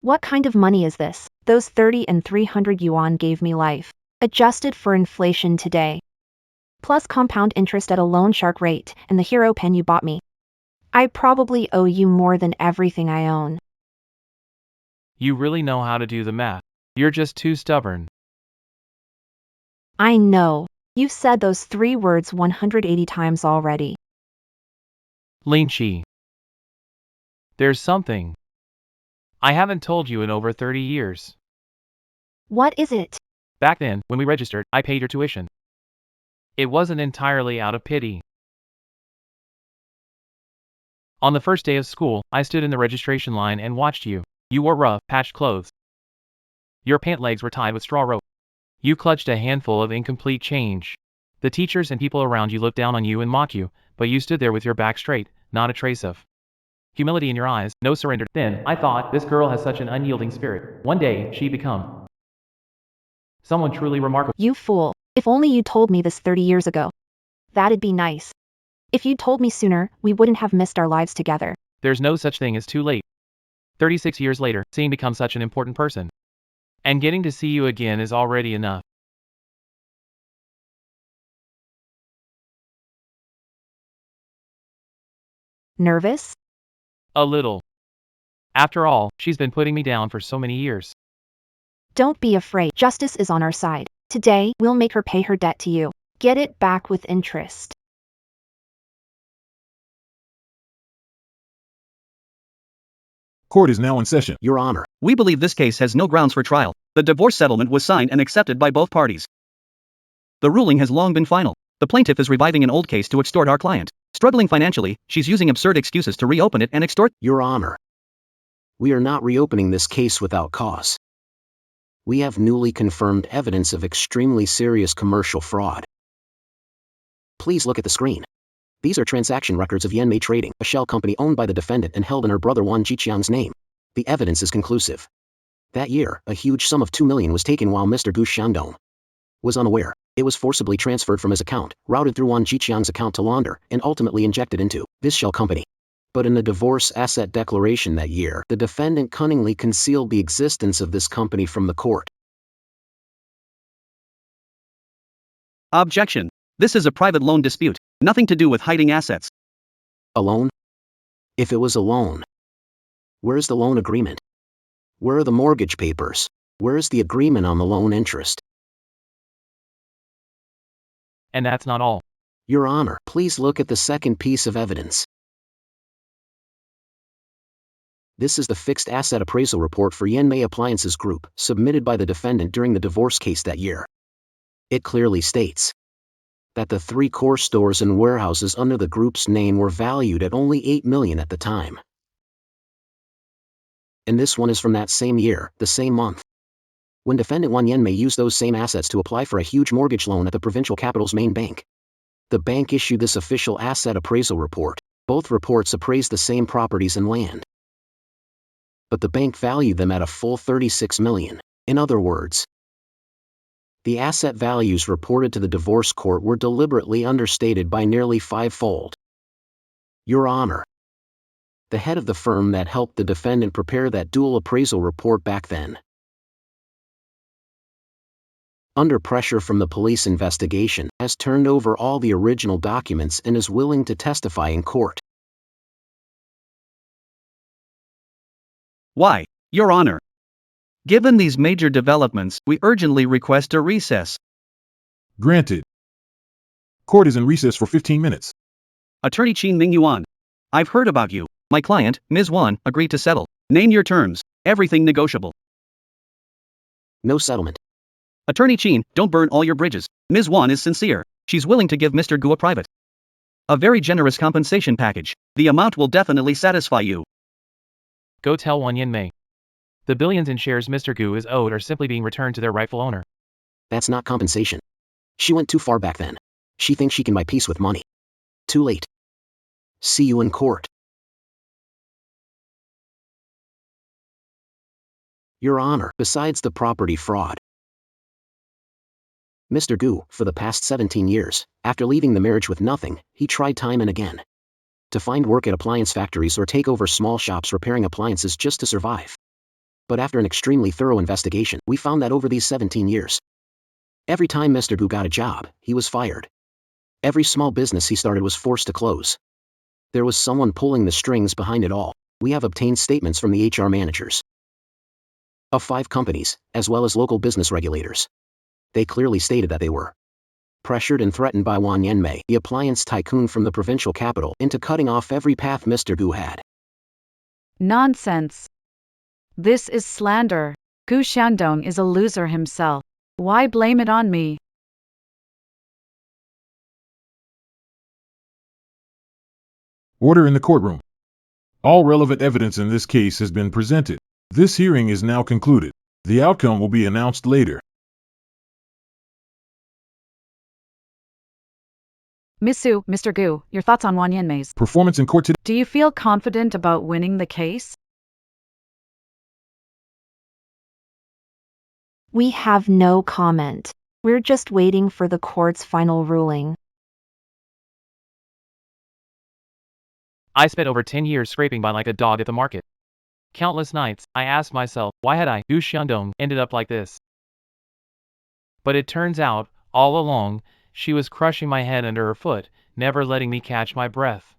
What kind of money is this? Those 30 and 300 yuan gave me life. Adjusted for inflation today. Plus compound interest at a loan shark rate, and the hero pen you bought me. I probably owe you more than everything I own. You really know how to do the math. You're just too stubborn. I know. You've said those 3 words 180 times already. Lin Shi. There's something I haven't told you in over 30 years. What is it? Back then, when we registered, I paid your tuition. It wasn't entirely out of pity. On the first day of school, I stood in the registration line and watched you. You wore rough, patched clothes. Your pant legs were tied with straw rope. You clutched a handful of incomplete change. The teachers and people around you looked down on you and mocked you, but you stood there with your back straight, not a trace of humility in your eyes, no surrender. Then, I thought, this girl has such an unyielding spirit. One day, she'd become someone truly remarkable. You fool. If only you told me this 30 years ago. That'd be nice. If you'd told me sooner, we wouldn't have missed our lives together. There's no such thing as too late. 36 years later, seeing become such an important person. And getting to see you again is already enough. Nervous? A little. After all, she's been putting me down for so many years. Don't be afraid. Justice is on our side. Today, we'll make her pay her debt to you. Get it back with interest. Court is now in session. Your Honor, We believe this case has no grounds for trial. The divorce settlement was signed and accepted by both parties. The ruling has long been final. The plaintiff is reviving an old case to extort our client. Struggling financially, she's using absurd excuses to reopen it and extort. Your Honor. We are not reopening this case without cause. We have newly confirmed evidence of extremely serious commercial fraud. Please look at the screen. These are transaction records of Yanmei Trading, a shell company owned by the defendant and held in her brother Wan Jiqiang's name. The evidence is conclusive. That year, a huge sum of 2 million was taken while Mr. Gu Xiangdong was unaware. It was forcibly transferred from his account, routed through Wan Jiqiang's account to launder, and ultimately injected into this shell company. But in the divorce asset declaration that year, the defendant cunningly concealed the existence of this company from the court. Objection. This is a private loan dispute. Nothing to do with hiding assets. A loan? If it was a loan, where is the loan agreement? Where are the mortgage papers? Where is the agreement on the loan interest? And that's not all. Your Honor, please look at the second piece of evidence. This is the fixed asset appraisal report for Yanmei Appliances Group, submitted by the defendant during the divorce case that year. It clearly states that the 3 core stores and warehouses under the group's name were valued at only 8 million at the time. And this one is from that same year, the same month, when defendant Wan Yanmei used those same assets to apply for a huge mortgage loan at the provincial capital's main bank. The bank issued this official asset appraisal report. Both reports appraised the same properties and land, but the bank valued them at a full 36 million. In other words, the asset values reported to the divorce court were deliberately understated by nearly 5-fold. Your Honor, the head of the firm that helped the defendant prepare that dual appraisal report back then, under pressure from the police investigation, has turned over all the original documents and is willing to testify in court. Why? Your Honor. Given these major developments, we urgently request a recess. Granted. Court is in recess for 15 minutes. Attorney Qin Ming Yuan. I've heard about you. My client, Ms. Wan, agreed to settle. Name your terms. Everything negotiable. No settlement. Attorney Qin, don't burn all your bridges. Ms. Wan is sincere. She's willing to give Mr. Gu a private, a very generous compensation package. The amount will definitely satisfy you. Go tell Wan Yanmei. The billions in shares Mr. Gu is owed are simply being returned to their rightful owner. That's not compensation. She went too far back then. She thinks she can buy peace with money. Too late. See you in court. Your Honor, besides the property fraud, Mr. Gu, for the past 17 years, after leaving the marriage with nothing, he tried time and again to find work at appliance factories or take over small shops repairing appliances just to survive. But after an extremely thorough investigation, we found that over these 17 years, every time Mr. Gu got a job, he was fired. Every small business he started was forced to close. There was someone pulling the strings behind it all. We have obtained statements from the HR managers of 5 companies, as well as local business regulators. They clearly stated that they were pressured and threatened by Wan Yanmei, the appliance tycoon from the provincial capital, into cutting off every path Mr. Gu had. Nonsense. This is slander. Gu Xiangdong is a loser himself. Why blame it on me? Order in the courtroom. All relevant evidence in this case has been presented. This hearing is now concluded. The outcome will be announced later. Miss Su, Mr. Gu, your thoughts on Wan Yanmei's Performance in court today. Do you feel confident about winning the case? We have no comment. We're just waiting for the court's final ruling. I spent over 10 years scraping by like a dog at the market. Countless nights, I asked myself, why had I, Gu Xiangdong, ended up like this? But it turns out, all along, she was crushing my head under her foot, never letting me catch my breath.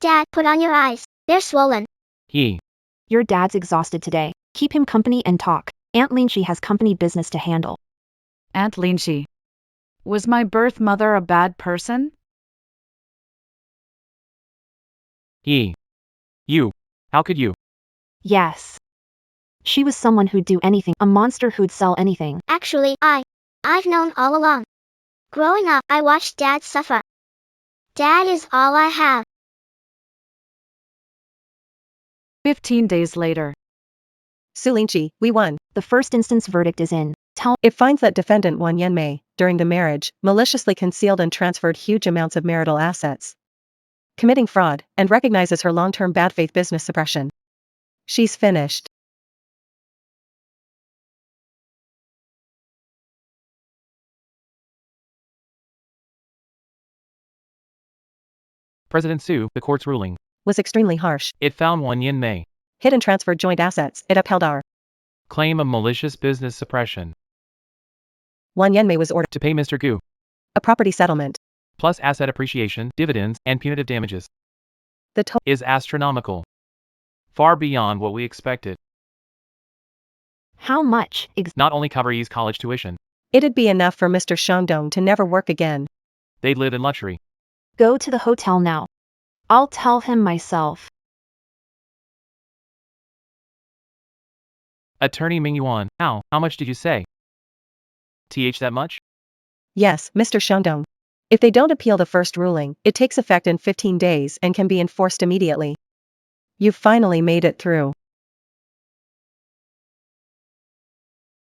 Dad, put on your eyes. They're swollen. He. Your dad's exhausted today. Keep him company and talk. Aunt Linshi has company business to handle. Aunt Linshi. Was my birth mother a bad person? He. You. How could you? Yes. She was someone who'd do anything, a monster who'd sell anything. Actually, I've known all along. Growing up, I watched Dad suffer. Dad is all I have. 15 days later. Su Linchi, we won. The first instance verdict is in. It finds that defendant Wang Yanmei, during the marriage, maliciously concealed and transferred huge amounts of marital assets, committing fraud, and recognizes her long-term bad faith business suppression. She's finished. President Su, the court's ruling Was extremely harsh. it found Wang Yanmei Hid and transferred joint assets. It upheld our claim of malicious business suppression Wang Yanmei was ordered to pay Mr. Gu, a property settlement. plus asset appreciation, dividends, and punitive damages, The total is astronomical. Far beyond what we expected. How much? Not only cover Yi's college tuition, it'd be enough for Mr. Shandong to never work again. they'd live in luxury. Go to the hotel now. I'll tell him myself. Attorney Ming Yuan, how much did you say? That much? Yes, Mr. Shandong. If they don't appeal the first ruling, it takes effect in 15 days and can be enforced immediately. You've finally made it through.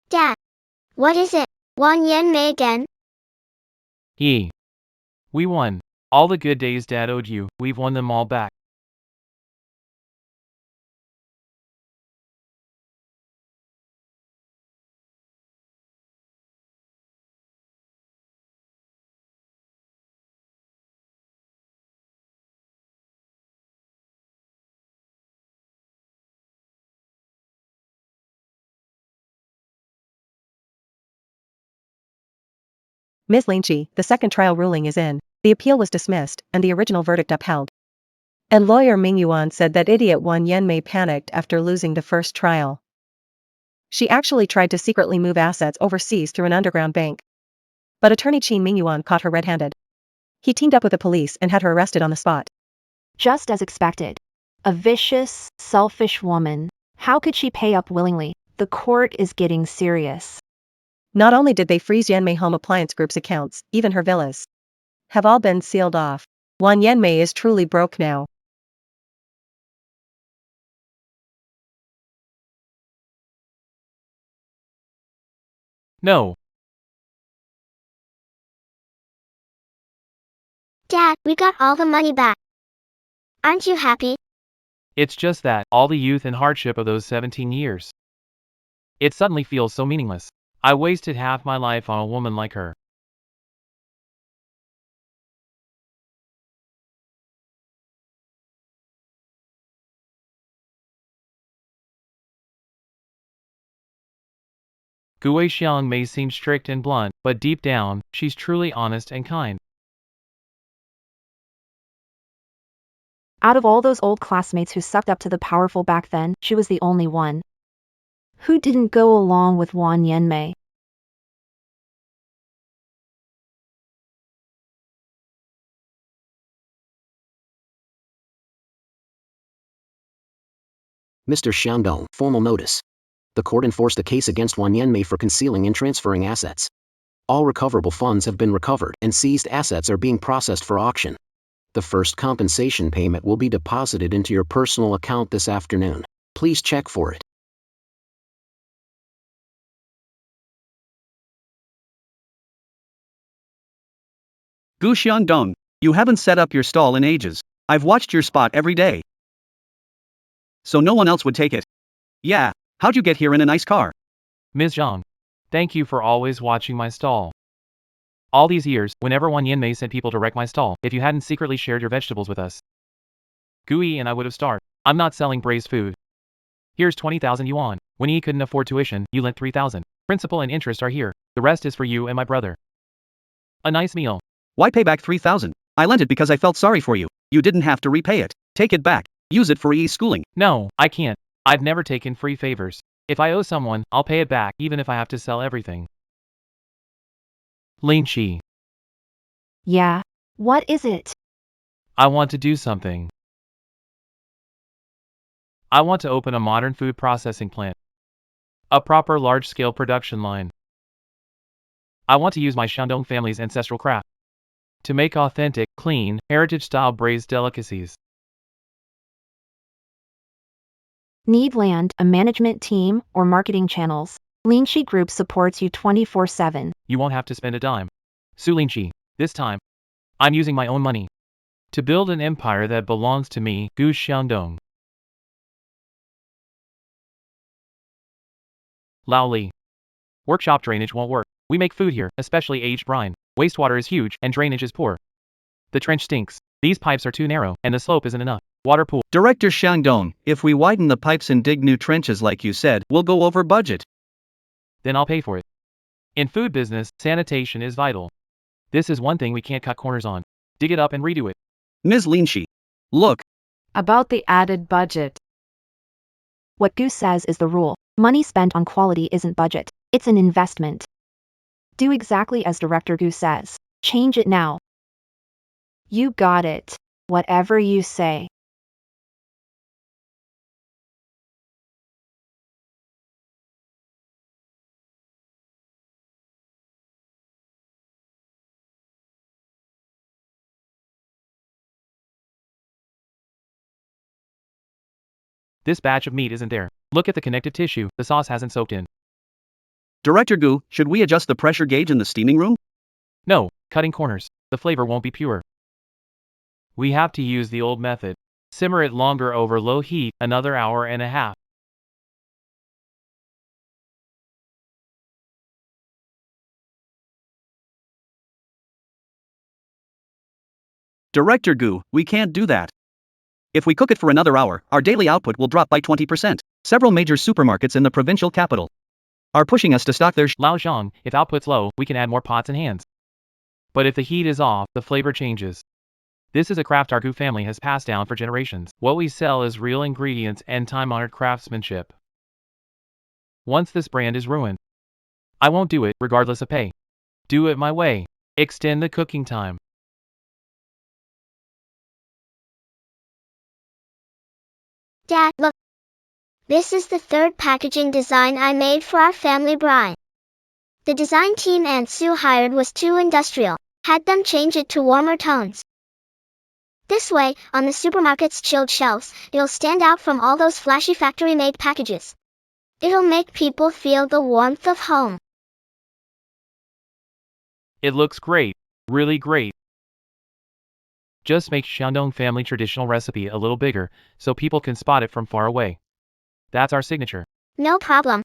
Dad. What is it? Wang Yanmei again? We won. All the good days Dad owed you, we've won them all back. Ms. Linchi, the second trial ruling is in. The appeal was dismissed, and the original verdict upheld. And lawyer Ming Yuan said that idiot Wang Yanmei panicked after losing the first trial. She actually tried to secretly move assets overseas through an underground bank. But attorney Qin Ming Yuan caught her red-handed. He teamed up with the police and had her arrested on the spot. Just as expected. A vicious, selfish woman. How could she pay up willingly? The court is getting serious. Not only did they freeze Yanmei Home Appliance Group's accounts, even her villas have all been sealed off. Wang Yanmei is truly broke now. No. Dad, we got all the money back. Aren't you happy? It's just that, all the youth and hardship of those 17 years. It suddenly feels so meaningless. I wasted half my life on a woman like her. Gu Xiang may seem strict and blunt, but deep down, she's truly honest and kind. Out of all those old classmates who sucked up to the powerful back then, she was the only one who didn't go along with Wang Yanmei. Mr. Shandong, formal notice. The court enforced a case against Wang Yanmei for concealing and transferring assets. All recoverable funds have been recovered and seized assets are being processed for auction. The first compensation payment will be deposited into your personal account this afternoon. Please check for it. Gu Xiangdong, you haven't set up your stall in ages. I've watched your spot every day. So no one else would take it. Yeah, how'd you get here in a nice car? Ms. Zhang, thank you for always watching my stall. All these years, whenever Wang Yanmei sent people to wreck my stall, if you hadn't secretly shared your vegetables with us, Gui and I would have starved. I'm not selling braised food. Here's 20,000 yuan. When he couldn't afford tuition, you lent 3,000. Principal and interest are here. The rest is for you and my brother. A nice meal. Why pay back 3,000? I lent it because I felt sorry for you. You didn't have to repay it. Take it back. Use it for e-schooling. No, I can't. I've never taken free favors. If I owe someone, I'll pay it back even if I have to sell everything. Linchi, Yeah. What is it? I want to do something. I want to open a modern food processing plant. A proper large-scale production line. I want to use my Shandong family's ancestral craft to make authentic, clean, heritage-style braised delicacies. Need land, a management team, or marketing channels? Linchi Group supports you 24/7. You won't have to spend a dime. Su Linchi, this time, I'm using my own money to build an empire that belongs to me, Gu Xiangdong. Lao Li. Workshop drainage won't work. We make food here, especially aged brine. Wastewater is huge, and drainage is poor. The trench stinks. These pipes are too narrow, and the slope isn't enough. Water pool. Director Xiangdong, if we widen the pipes and dig new trenches like you said, we'll go over budget. Then I'll pay for it. In food business, sanitation is vital. This is one thing we can't cut corners on. Dig it up and redo it. Ms. Linchi. Look. About the added budget. What Gu says is the rule. Money spent on quality isn't budget. It's an investment. Do exactly as Director Gu says. Change it now. You got it. Whatever you say. This batch of meat isn't there. Look at the connective tissue, the sauce hasn't soaked in. Director Gu, should we adjust the pressure gauge in the steaming room? No, cutting corners. The flavor won't be pure. We have to use the old method. Simmer it longer over low heat, another hour and a half. Director Gu, we can't do that. If we cook it for another hour, our daily output will drop by 20%. Several major supermarkets in the provincial capital are pushing us to stock their Lao Zhang, if output's low, we can add more pots and hands. But if the heat is off, the flavor changes. This is a craft our Gu family has passed down for generations. What we sell is real ingredients and time-honored craftsmanship. Once this brand is ruined, I won't do it, regardless of pay. Do it my way. Extend the cooking time. Dad, look. This is the third packaging design I made for our family brine. The design team Aunt Sue hired was too industrial. Had them change it to warmer tones. This way, on the supermarket's chilled shelves, it'll stand out from all those flashy factory-made packages. It'll make people feel the warmth of home. It looks great. Really great. Just make Shandong family traditional recipe a little bigger, so people can spot it from far away. That's our signature. No problem.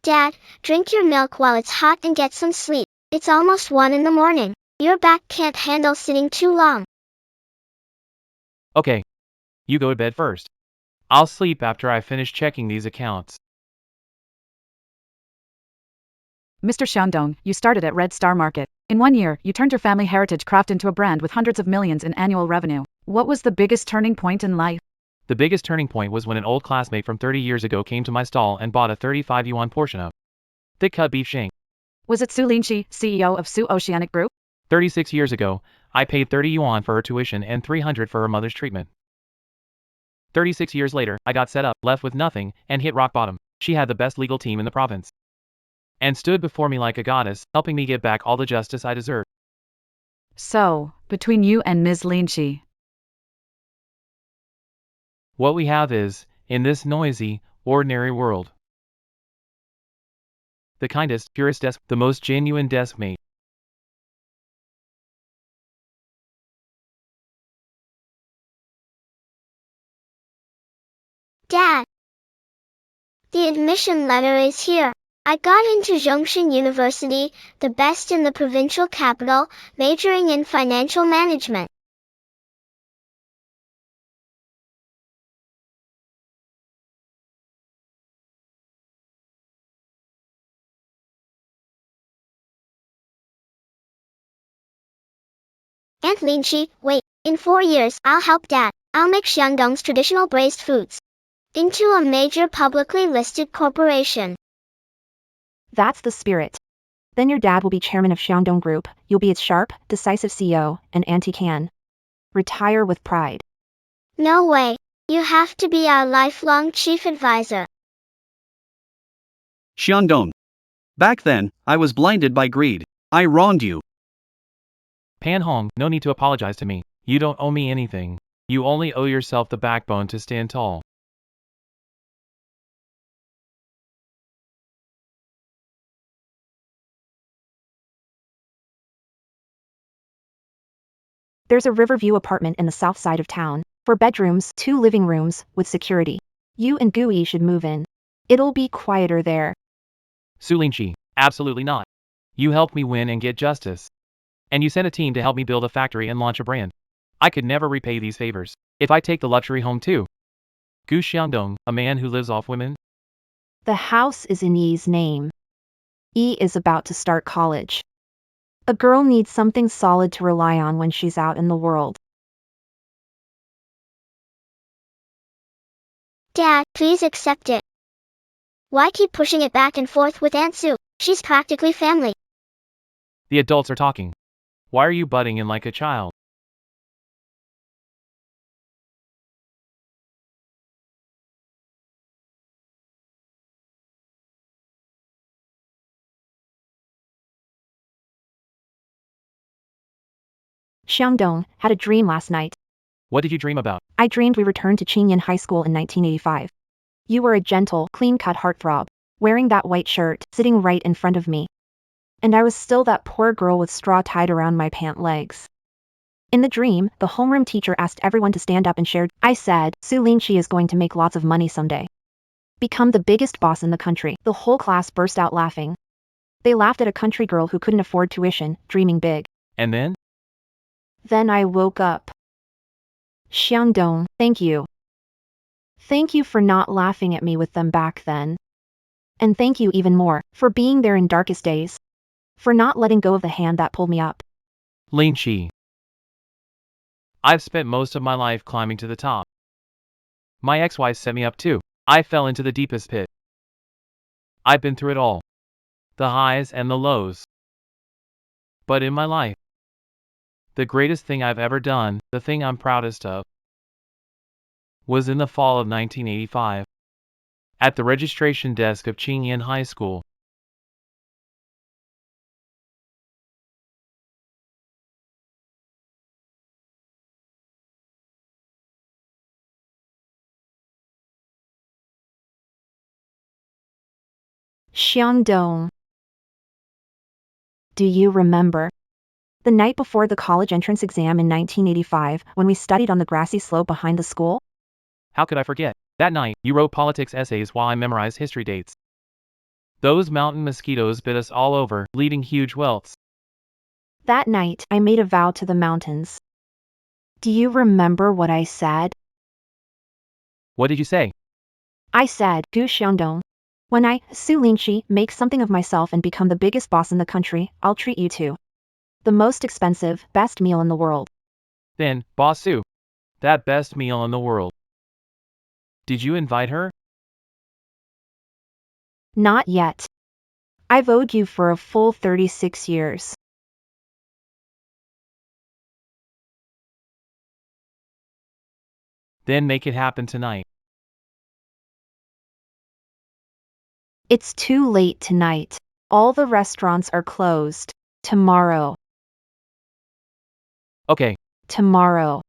Dad, drink your milk while it's hot and get some sleep. It's almost 1 in the morning. Your back can't handle sitting too long. Okay. You go to bed first. I'll sleep after I finish checking these accounts. Mr. Xiangdong, you started at Red Star Market. In 1 year, you turned your family heritage craft into a brand with hundreds of millions in annual revenue. What was the biggest turning point in life? The biggest turning point was when an old classmate from 30 years ago came to my stall and bought a 35 yuan portion of thick-cut beef shank. Was it Su Linchi, CEO of Su Oceanic Group? 36 years ago, I paid 30 yuan for her tuition and 300 for her mother's treatment. 36 years later, I got set up, left with nothing, and hit rock bottom. She had the best legal team in the province and stood before me like a goddess, helping me get back all the justice I deserved. So, between you and Ms. Linchi, what we have is, in this noisy, ordinary world, the kindest, purest desk, the most genuine desk mate. Dad, the admission letter is here. I got into Zhongshan University, the best in the provincial capital, majoring in financial management. Aunt Linchi, wait, in 4 years, I'll help Dad. I'll make Shandong's traditional braised foods into a major publicly listed corporation. That's the spirit. Then your dad will be chairman of Shandong Group, you'll be its sharp, decisive CEO, and Auntie can retire with pride. No way. You have to be our lifelong chief advisor. Shandong. Back then, I was blinded by greed. I wronged you. Pan Hong, no need to apologize to me. You don't owe me anything. You only owe yourself the backbone to stand tall. There's a Riverview apartment in the south side of town. 4 bedrooms, 2 living rooms, with security. You and Gui should move in. It'll be quieter there. Su Lingqi, absolutely not. You helped me win and get justice. And you sent a team to help me build a factory and launch a brand. I could never repay these favors. If I take the luxury home too. Gu Xiaodong, a man who lives off women? The house is in Yi's name. Yi is about to start college. A girl needs something solid to rely on when she's out in the world. Dad, please accept it. Why keep pushing it back and forth with Aunt Sue? She's practically family. The adults are talking. Why are you butting in like a child? Xiangdong had a dream last night. What did you dream about? I dreamed we returned to Qingyan High School in 1985. You were a gentle, clean-cut heartthrob, wearing that white shirt, sitting right in front of me. And I was still that poor girl with straw tied around my pant legs. In the dream, the homeroom teacher asked everyone to stand up and share. I said, Su Lingqi is going to make lots of money someday. Become the biggest boss in the country. The whole class burst out laughing. They laughed at a country girl who couldn't afford tuition, dreaming big. And then? Then I woke up. Xiangdong, thank you. Thank you for not laughing at me with them back then. And thank you even more, for being there in darkest days. For not letting go of the hand that pulled me up. Lingqi. I've spent most of my life climbing to the top. My ex-wife set me up too. I fell into the deepest pit. I've been through it all. The highs and the lows. But in my life, the greatest thing I've ever done, the thing I'm proudest of, was in the fall of 1985, at the registration desk of Qingyan High School. Xiangdong. Do you remember? The night before the college entrance exam in 1985, when we studied on the grassy slope behind the school? How could I forget? That night, you wrote politics essays while I memorized history dates. Those mountain mosquitoes bit us all over, leaving huge welts. That night, I made a vow to the mountains. Do you remember what I said? What did you say? I said, Gu Xiangdong. When I, Su Lingqi, make something of myself and become the biggest boss in the country, I'll treat you to the most expensive, best meal in the world. Then, Boss Su. That best meal in the world. Did you invite her? Not yet. I've owed you for a full 36 years. Then make it happen tonight. It's too late tonight. All the restaurants are closed. Tomorrow. Okay. Tomorrow.